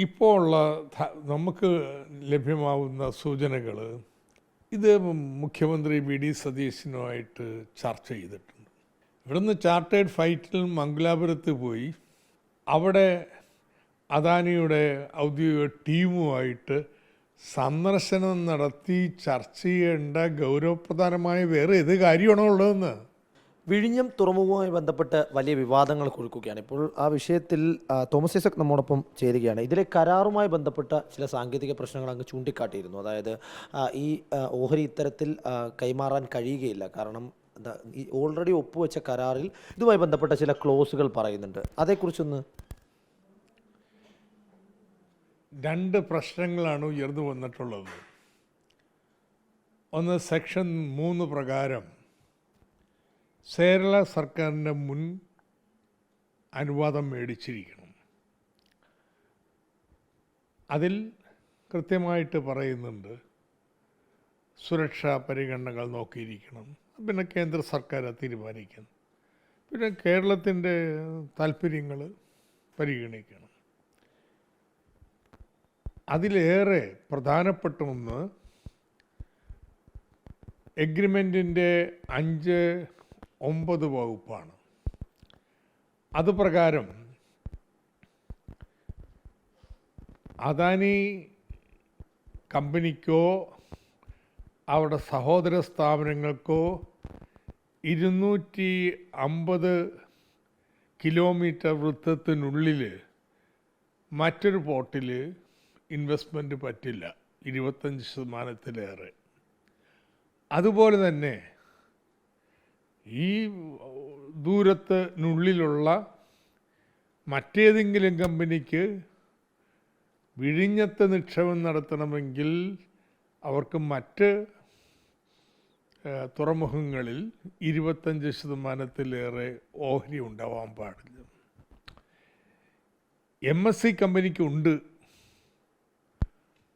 ഇപ്പോൾ ഉള്ള നമുക്ക് ലഭ്യമാവുന്ന സൂചനകൾ ഇത് മുഖ്യമന്ത്രി വി ഡി സതീശനുമായിട്ട് ചർച്ച ചെയ്തിട്ടുണ്ട്. ഇവിടുന്ന് ചാർട്ടേഡ് ഫ്ലൈറ്റിൽ മംഗലാപുരത്ത് പോയി അവിടെ അദാനിയുടെ ഔദ്യോഗിക ടീമുമായിട്ട് സന്ദർശനം നടത്തി ചർച്ച ചെയ്യേണ്ട ഗൗരവപ്രധാനമായ വേറെ ഏത് കാര്യമാണോ ഉള്ളതെന്ന്. വിഴിഞ്ഞം തുറമുഖവുമായി ബന്ധപ്പെട്ട് വലിയ വിവാദങ്ങൾ കൊഴുക്കുകയാണ്. ഇപ്പോൾ ആ വിഷയത്തിൽ തോമസ് ഐസക് നമ്മോടൊപ്പം ചേരുകയാണ്. ഇതിലെ കരാറുമായി ബന്ധപ്പെട്ട ചില സാങ്കേതിക പ്രശ്നങ്ങൾ അങ്ങ് ചൂണ്ടിക്കാട്ടിയിരുന്നു. അതായത് ഈ ഓഹരി ഇത്തരത്തിൽ കൈമാറാൻ കഴിയുകയില്ല. കാരണം ഈ ഓൾറെഡി ഒപ്പുവെച്ച കരാറിൽ ഇതുമായി ബന്ധപ്പെട്ട ചില ക്ലോസുകൾ പറയുന്നുണ്ട്. അതേക്കുറിച്ചൊന്ന്. രണ്ട് പ്രശ്നങ്ങളാണ് ഉയർന്നു വന്നിട്ടുള്ളത്. ഒന്ന്, സെക്ഷൻ 3 പ്രകാരം കേരള സർക്കാരിൻ്റെ മുൻ അനുവാദം മേടിച്ചിരിക്കണം. അതിൽ കൃത്യമായിട്ട് പറയുന്നുണ്ട് സുരക്ഷാ പരിഗണനകൾ നോക്കിയിരിക്കണം. പിന്നെ കേന്ദ്ര സർക്കാർ തീരുമാനിക്കണം. പിന്നെ കേരളത്തിൻ്റെ താല്പര്യങ്ങൾ പരിഗണിക്കണം. അതിലേറെ പ്രധാനപ്പെട്ട ഒന്ന് എഗ്രിമെൻറ്റിൻ്റെ 5-9 വകുപ്പാണ്. അതുപ്രകാരം അദാനി കമ്പനിക്കോ അവരുടെ സഹോദര സ്ഥാപനങ്ങൾക്കോ 250 കിലോമീറ്റർ വൃത്തത്തിനുള്ളിൽ മറ്റൊരു പോർട്ടിൽ ഇൻവെസ്റ്റ്മെൻറ്റ് പറ്റില്ല, 25%. അതുപോലെ തന്നെ ഈ ദൂരത്തിനുള്ളിലുള്ള മറ്റേതെങ്കിലും കമ്പനിക്ക് വിഴിഞ്ഞത്ത് നിക്ഷേപം നടത്തണമെങ്കിൽ അവർക്ക് മറ്റ് തുറമുഖങ്ങളിൽ 25%-ലേറെ ഓഹരി ഉണ്ടാവാൻ പാടില്ല. MSC കമ്പനിക്കുണ്ട്.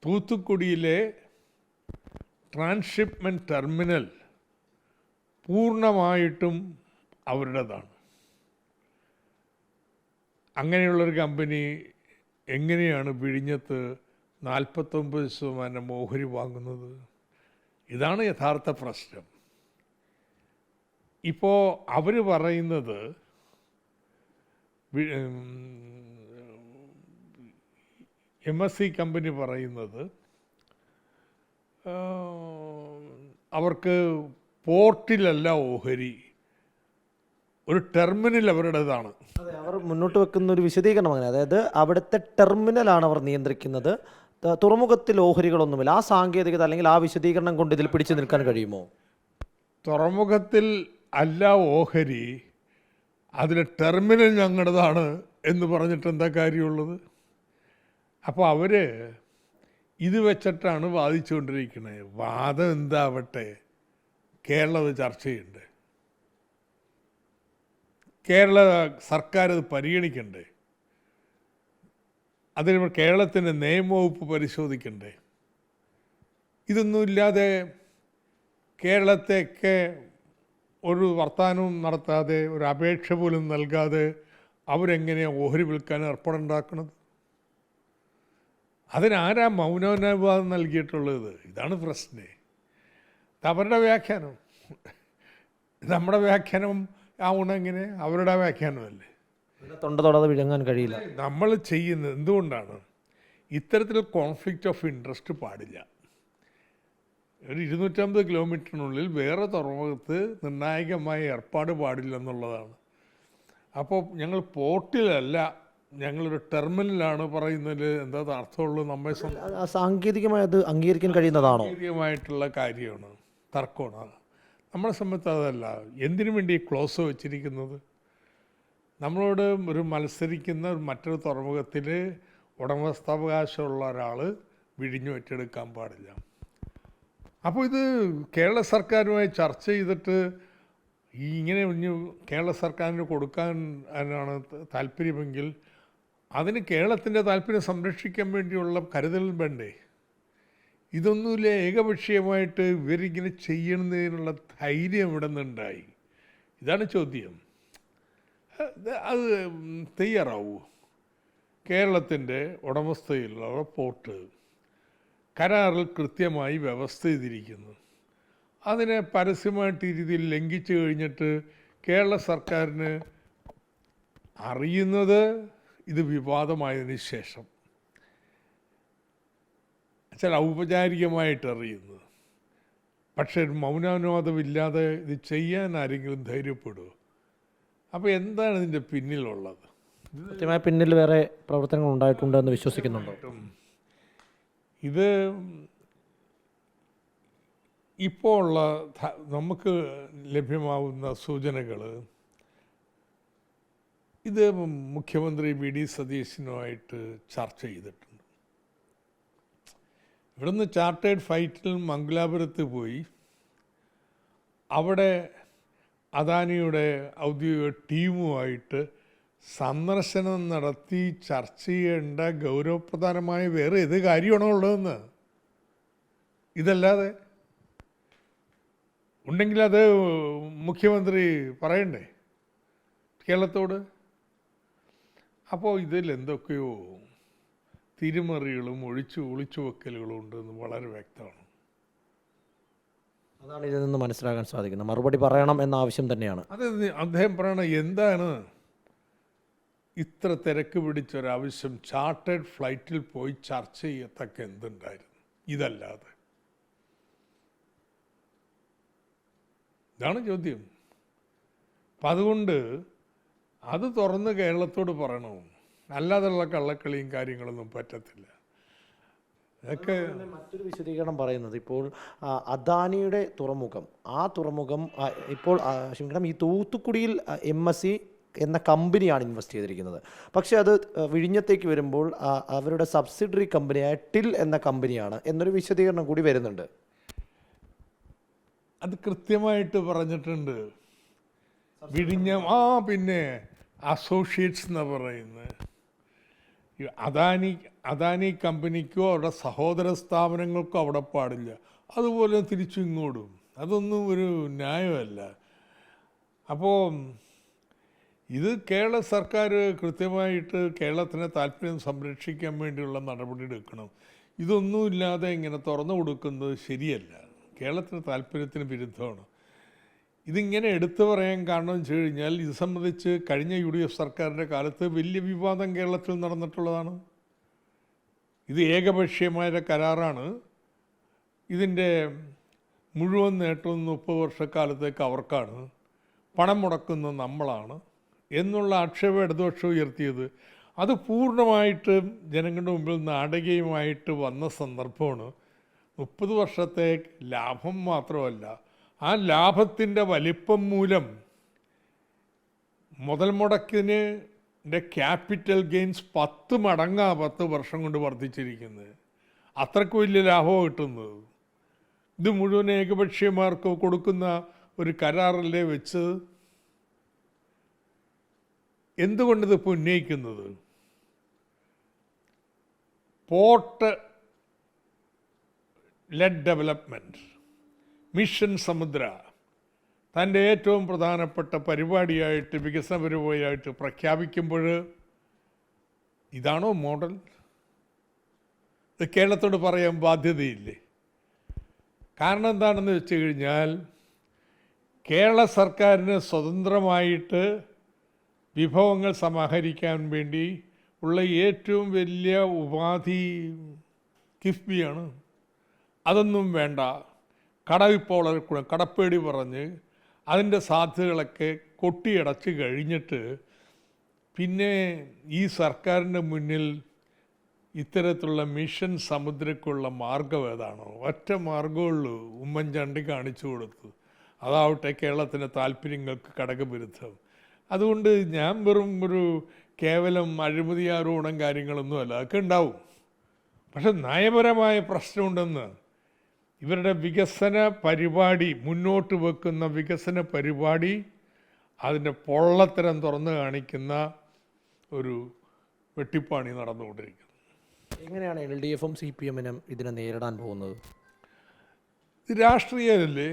തൂത്തുക്കുടിയിലെ ട്രാൻസ്ഷിപ്മെൻറ്റ് ടെർമിനൽ പൂർണ്ണമായിട്ടും അവരുടേതാണ്. അങ്ങനെയുള്ളൊരു കമ്പനി എങ്ങനെയാണ് വിഴിഞ്ഞത്ത് 49% ഓഹരി വാങ്ങുന്നത്? ഇതാണ് യഥാർത്ഥ പ്രശ്നം. ഇപ്പോൾ അവർ പറയുന്നത് MSC കമ്പനി പറയുന്നത് അവർക്ക് പോർട്ടിലല്ല ഓഹരി, ഒരു ടെർമിനൽ അവരുടേതാണ്. അതെ, അവർ മുന്നോട്ട് വെക്കുന്ന ഒരു വിശദീകരണം അങ്ങനെ. അതായത് അവിടുത്തെ ടെർമിനലാണ് അവർ നിയന്ത്രിക്കുന്നത്, തുറമുഖത്തിൽ ഓഹരികളൊന്നുമില്ല. ആ സാങ്കേതികത അല്ലെങ്കിൽ ആ വിശദീകരണം കൊണ്ട് ഇതിൽ പിടിച്ചു നിൽക്കാൻ കഴിയുമോ? തുറമുഖത്തിൽ അല്ല ഓഹരി, അതിലെ ടെർമിനൽ ഞങ്ങളുടേതാണ് എന്ന് പറഞ്ഞിട്ട് എന്താ കാര്യമുള്ളത്? അപ്പോൾ അവർ ഇത് വെച്ചിട്ടാണ് വാദിച്ചുകൊണ്ടിരിക്കുന്നത്. വാദം എന്താവട്ടെ, കേരളം അത് ചർച്ച ചെയ്യണ്ടേ, കേരള സർക്കാർ അത് പരിഗണിക്കണ്ടേ, അതിന് കേരളത്തിൻ്റെ നിയമവകുപ്പ് പരിശോധിക്കണ്ടേ? ഇതൊന്നുമില്ലാതെ കേരളത്തേക്ക് ഒരു വർത്തമാനവും നടത്താതെ, ഒരു അപേക്ഷ പോലും നൽകാതെ അവരെങ്ങനെയാണ് ഓഹരി വിൽക്കാൻ ഏർപ്പാടുണ്ടാക്കുന്നത്? അതിനാരാ മൗനാനുവാദം നൽകിയിട്ടുള്ളത്? ഇതാണ് പ്രശ്നം. അവരുടെ വ്യാഖ്യാനം, നമ്മുടെ വ്യാഖ്യാനം ആവണമെങ്ങനെ? അവരുടെ വ്യാഖ്യാനമല്ലേ. തൊണ്ട തൊടാതെ വിഴുങ്ങാൻ കഴിയില്ല. നമ്മൾ ചെയ്യുന്നത് എന്തുകൊണ്ടാണ്? ഇത്തരത്തിൽ കോൺഫ്ലിക്റ്റ് ഓഫ് ഇൻട്രസ്റ്റ് പാടില്ല. ഒരു 250 കിലോമീറ്ററിനുള്ളിൽ വേറെ തുറമുഖത്ത് നിർണായകമായ ഏർപ്പാട് പാടില്ലെന്നുള്ളതാണ്. അപ്പോൾ ഞങ്ങൾ പോർട്ടിലല്ല, ഞങ്ങളൊരു ടെർമിനലാണ് പറയുന്നതിൽ എന്താ അർത്ഥമുള്ളൂ? നമ്മെ സാങ്കേതികമായി അത് അംഗീകരിക്കാൻ കഴിയുന്നതാണോ? സാങ്കേതികമായിട്ടുള്ള കാര്യമാണ്, തർക്കമാണ്. നമ്മളെ സംബന്ധിച്ച് അതല്ല. എന്തിനു വേണ്ടി ക്ലോസ് വെച്ചിരിക്കുന്നത്? നമ്മളോട് ഒരു മത്സരിക്കുന്ന മറ്റൊരു തുറമുഖത്തിൽ ഉടമസ്ഥാവകാശമുള്ള ഒരാൾ വിഴിഞ്ഞു ഏറ്റെടുക്കാൻ പാടില്ല. അപ്പോൾ ഇത് കേരള സർക്കാരുമായി ചർച്ച ചെയ്തിട്ട് ഇങ്ങനെ കേരള സർക്കാരിന് കൊടുക്കാൻ ആണ് താല്പര്യമെങ്കിൽ അതിന് കേരളത്തിൻ്റെ താല്പര്യം സംരക്ഷിക്കാൻ വേണ്ടിയുള്ള കരുതൽ വേണ്ടേ? ഇതൊന്നുമില്ല. ഏകപക്ഷീയമായിട്ട് ഇവരിങ്ങനെ ചെയ്യുന്നതിനുള്ള ധൈര്യം ഇവിടെ നിന്നുണ്ടായി. ഇതാണ് ചോദ്യം. അത് തയ്യാറാവൂ? കേരളത്തിൻ്റെ ഉടമസ്ഥയിലുള്ള പോർട്ട് കരാറിൽ കൃത്യമായി വ്യവസ്ഥ ചെയ്തിരിക്കുന്നു. അതിനെ പരസ്യമായിട്ട് രീതിയിൽ ലംഘിച്ചു കഴിഞ്ഞിട്ട് കേരള സർക്കാരിന് അറിയുന്നത് ഇത് വിവാദമായതിന് ശേഷം, ചില ഔപചാരികമായിട്ട് അറിയുന്നത്. പക്ഷേ മൗനാനുവാദമില്ലാതെ ഇത് ചെയ്യാൻ ആരെങ്കിലും ധൈര്യപ്പെടുമോ? അപ്പോൾ എന്താണ് ഇതിൻ്റെ പിന്നിലുള്ളത്? കൃത്യമായ പിന്നിൽ വേറെ പ്രവർത്തനങ്ങൾ ഉണ്ടായിട്ടുണ്ടെന്ന് വിശ്വസിക്കുന്നുണ്ടോ? ഇത് ഇപ്പോൾ ഉള്ള നമുക്ക് ലഭ്യമാവുന്ന സൂചനകൾ, ഇത് മുഖ്യമന്ത്രി വി.ഡി. സതീശനുമായിട്ട് ചർച്ച ചെയ്തിട്ടുണ്ട്. ഇവിടുന്ന് ചാർട്ടേഡ് ഫ്ലൈറ്റിൽ മംഗലാപുരത്ത് പോയി അവിടെ അദാനിയുടെ ഔദ്യോഗിക ടീമുമായിട്ട് സന്ദർശനം നടത്തി ചർച്ച ചെയ്യേണ്ട ഗൗരവപ്രധാനമായ വേറെ ഏത് കാര്യമാണോ ഉള്ളതെന്ന്. ഇതല്ലാതെ ഉണ്ടെങ്കിൽ അത് മുഖ്യമന്ത്രി പറയണ്ടേ കേരളത്തോട്? അപ്പോൾ ഇതിൽ എന്തൊക്കെയോ തിരിമറികളും ഒളിച്ചു വെക്കലുകളും ഉണ്ടെന്ന് വളരെ വ്യക്തമാണ്. അതാണ് ഇതിൽ നിന്ന് മനസ്സിലാക്കാൻ സാധിക്കുന്നത്. മറുപടി പറയണം എന്ന ആവശ്യം തന്നെയാണ്. അത് അദ്ദേഹം പറയണം, എന്താണ് ഇത്ര തിരക്ക് പിടിച്ചൊരാവശ്യം ചാർട്ടേഡ് ഫ്ലൈറ്റിൽ പോയി ചർച്ച ചെയ്യത്തക്ക എന്തുണ്ടായിരുന്നു ഇതല്ലാതെ? ഇതാണ് ചോദ്യം. അപ്പം അതുകൊണ്ട് അത് തുറന്ന് കേരളത്തോട് പറയണം, അല്ലാതെയുള്ള കള്ളക്കളിയും കാര്യങ്ങളൊന്നും പറ്റത്തില്ല. അതൊക്കെ മറ്റൊരു വിശദീകരണം പറയുന്നത്, ഇപ്പോൾ അദാനിയുടെ തുറമുഖം, ആ തുറമുഖം ഇപ്പോൾ ക്ഷമിക്കണം, ഈ തൂത്തുക്കുടിയിൽ MSC എന്ന കമ്പനിയാണ് ഇൻവെസ്റ്റ് ചെയ്തിരിക്കുന്നത്. പക്ഷേ അത് വിഴിഞ്ഞത്തേക്ക് വരുമ്പോൾ അവരുടെ സബ്സിഡറി കമ്പനിയായ ടിൽ എന്ന കമ്പനിയാണ് എന്നൊരു വിശദീകരണം കൂടി വരുന്നുണ്ട്. അത് കൃത്യമായിട്ട് പറഞ്ഞിട്ടുണ്ട്. വിഴിഞ്ഞം പിന്നെ അസോസിയേറ്റ്സ് എന്ന് പറയുന്നത് അദാനി കമ്പനിക്കോ അവരുടെ സഹോദര സ്ഥാപനങ്ങൾക്കോ അവിടെ പാടില്ല. അതുപോലെ തിരിച്ചു ഇങ്ങോട്ടും അതൊന്നും ഒരു ന്യായമല്ല. അപ്പോൾ ഇത് കേരള സർക്കാർ കൃത്യമായിട്ട് കേരളത്തിൻ്റെ താല്പര്യം സംരക്ഷിക്കാൻ വേണ്ടിയുള്ള നടപടി എടുക്കണം. ഇതൊന്നുമില്ലാതെ ഇങ്ങനെ തുറന്നു കൊടുക്കുന്നത് ശരിയല്ല, കേരളത്തിൻ്റെ താല്പര്യത്തിന് വിരുദ്ധമാണ്. ഇതിങ്ങനെ എടുത്തു പറയാൻ കാരണം വെച്ച് കഴിഞ്ഞാൽ, ഇത് സംബന്ധിച്ച് കഴിഞ്ഞ UDF സർക്കാരിൻ്റെ കാലത്ത് വലിയ വിവാദം കേരളത്തിൽ നടന്നിട്ടുള്ളതാണ്. ഇത് ഏകപക്ഷീയമായ കരാറാണ്, ഇതിൻ്റെ മുഴുവൻ നേട്ടവും 30 വർഷക്കാലത്തേക്ക് അവർക്കാണ്, പണം മുടക്കുന്നത് നമ്മളാണ് എന്നുള്ള ആക്ഷേപം ഇടതുപക്ഷം ഉയർത്തിയത്. അത് പൂർണ്ണമായിട്ട് ജനങ്ങളുടെ മുമ്പിൽ നാടകീയമായിട്ട് വന്ന സന്ദർഭമാണ്. 30 വർഷത്തെ ലാഭം മാത്രമല്ല, ആ ലാഭത്തിൻ്റെ വലിപ്പം മൂലം മുതൽ മുടക്കിൻ്റെ ക്യാപിറ്റൽ ഗെയിൻസ് 10 മടങ്ങാണ് 10 വർഷം കൊണ്ട് വർദ്ധിച്ചിരിക്കുന്നത്. അത്രയ്ക്ക് വലിയ ലാഭം കിട്ടുന്നത്. ഇത് മുഴുവൻ ഏകപക്ഷീയമാർക്ക് കൊടുക്കുന്ന ഒരു കരാറിലെ വെച്ച് എന്തുകൊണ്ടിതിപ്പോൾ ഉന്നയിക്കുന്നത്? പോർട്ട് ലെഡ് ഡെവലപ്മെൻറ്റ് മിഷൻ സമുദ്ര തൻ്റെ ഏറ്റവും പ്രധാനപ്പെട്ട പരിപാടിയായിട്ട്, വികസന പരിപാടിയായിട്ട് പ്രഖ്യാപിക്കുമ്പോൾ ഇതാണോ മോഡൽ? ഇത് കേരളത്തോട് പറയാൻ ബാധ്യതയില്ലേ? കാരണം എന്താണെന്ന് വെച്ച് കഴിഞ്ഞാൽ, കേരള സർക്കാരിന് സ്വതന്ത്രമായിട്ട് വിഭവങ്ങൾ സമാഹരിക്കാൻ വേണ്ടി ഉള്ള ഏറ്റവും വലിയ ഉപാധി കിഫ്ബിയാണ്. അതൊന്നും വേണ്ട, കടവിപ്പോൾ കടപ്പേടി പറഞ്ഞ് അതിൻ്റെ സാധ്യതകളൊക്കെ കൊട്ടിയടച്ച് കഴിഞ്ഞിട്ട് പിന്നെ ഈ സർക്കാരിൻ്റെ മുന്നിൽ ഇത്തരത്തിലുള്ള മിഷൻ സമുദ്രക്കുള്ള മാർഗം ഏതാണോ? ഒറ്റ മാർഗമുള്ളൂ, ഉമ്മൻചാണ്ടി കാണിച്ചു കൊടുത്തു. അതാവട്ടെ കേരളത്തിൻ്റെ താല്പര്യങ്ങൾക്ക് ഘടകവിരുദ്ധം. അതുകൊണ്ട് ഞാൻ വെറും ഒരു കേവലം അഴിമതി ആരോപണം കാര്യങ്ങളൊന്നുമല്ല, അതൊക്കെ ഉണ്ടാവും. പക്ഷെ നയപരമായ പ്രശ്നമുണ്ടെന്ന്, ഇവരുടെ വികസന പരിപാടി, മുന്നോട്ട് വെക്കുന്ന വികസന പരിപാടി അതിൻ്റെ പൊള്ളത്തരം തുറന്നു കാണിക്കുന്ന ഒരു വെട്ടിപ്പാണി നടന്നുകൊണ്ടിരിക്കുന്നത്. എങ്ങനെയാണ് LDFും CPM-നും ഇതിനെ നേരിടാൻ പോകുന്നത്? ഇത് രാഷ്ട്രീയമല്ലേ?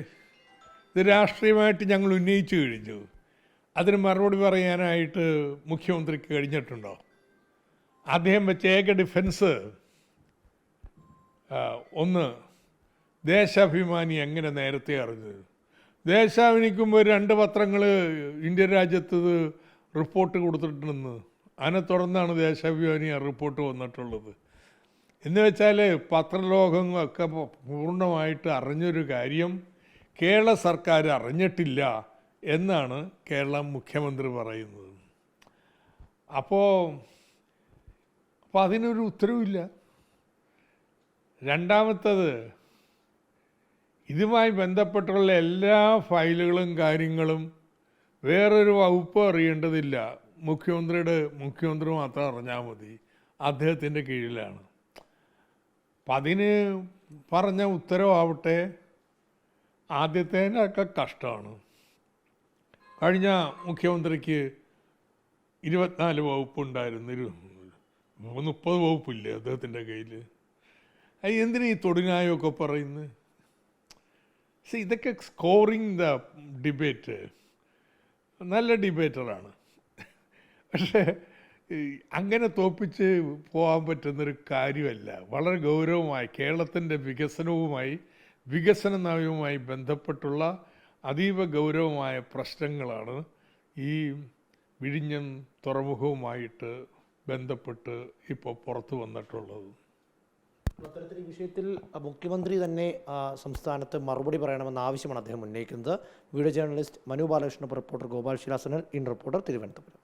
ഇത് രാഷ്ട്രീയമായിട്ട് ഞങ്ങൾ ഉന്നയിച്ചു കഴിഞ്ഞു. അതിന് മറുപടി പറയാനായിട്ട് മുഖ്യമന്ത്രിക്ക് കഴിഞ്ഞിട്ടുണ്ടോ? അദ്ദേഹം വെച്ച ഏക ഡിഫൻസ് ഒന്ന്, ദേശാഭിമാനി എങ്ങനെ നേരത്തെ അറിഞ്ഞത്? ദേശാഭിമാനിക്കുമ്പോൾ 2 പത്രങ്ങൾ ഇന്ത്യ രാജ്യത്ത് റിപ്പോർട്ട് കൊടുത്തിട്ടുണ്ടെന്ന്, അതിനെ തുടർന്നാണ് ദേശാഭിമാനി ആ റിപ്പോർട്ട് വന്നിട്ടുള്ളത്. എന്ന് വെച്ചാൽ പത്രലോകം ഒക്കെ പൂർണ്ണമായിട്ട് അറിഞ്ഞൊരു കാര്യം കേരള സർക്കാർ അറിഞ്ഞിട്ടില്ല എന്നാണ് കേരള മുഖ്യമന്ത്രി പറയുന്നത്. അപ്പോൾ അതിനൊരു ഉത്തരവില്ല. രണ്ടാമത്തത്, ഇതുമായി ബന്ധപ്പെട്ടുള്ള എല്ലാ ഫയലുകളും കാര്യങ്ങളും വേറൊരു വകുപ്പ് അറിയേണ്ടതില്ല. മുഖ്യമന്ത്രി മാത്രം അറിഞ്ഞാൽ മതി, അദ്ദേഹത്തിൻ്റെ കീഴിലാണ്. അപ്പം അതിന് പറഞ്ഞ ഉത്തരവാവട്ടെ ആദ്യത്തേനൊക്കെ കഷ്ടമാണ്. കഴിഞ്ഞ മുഖ്യമന്ത്രിക്ക് 24 വകുപ്പുണ്ടായിരുന്നു, 30 വകുപ്പില്ലേ അദ്ദേഹത്തിൻ്റെ കയ്യിൽ? എന്തിനാ ഈ തൊടിനായൊക്കെ പറയുന്നത്? ഇതൊക്കെ സ്കോറിങ് ദ ഡിബേറ്റ്. നല്ല ഡിബേറ്ററാണ്, പക്ഷേ അങ്ങനെ തോപ്പിച്ച് പോകാൻ പറ്റുന്നൊരു കാര്യമല്ല. വളരെ ഗൗരവമായി കേരളത്തിൻ്റെ വികസന നയവുമായി ബന്ധപ്പെട്ടുള്ള അതീവ ഗൗരവമായ പ്രശ്നങ്ങളാണ് ഈ വിഴിഞ്ഞം തുറമുഖവുമായിട്ട് ബന്ധപ്പെട്ട് ഇപ്പോൾ പുറത്തു വന്നിട്ടുള്ളത്. അത്തരത്തിൽ ഈ വിഷയത്തിൽ മുഖ്യമന്ത്രി തന്നെ സംസ്ഥാനത്ത് മറുപടി പറയണമെന്ന ആവശ്യമാണ് അദ്ദേഹം ഉന്നയിക്കുന്നത്. Video journalist Manu Balakrishna, reporter Gopal ശിലാസനൽ, ഇൻ റിപ്പോർട്ടർ, തിരുവനന്തപുരം.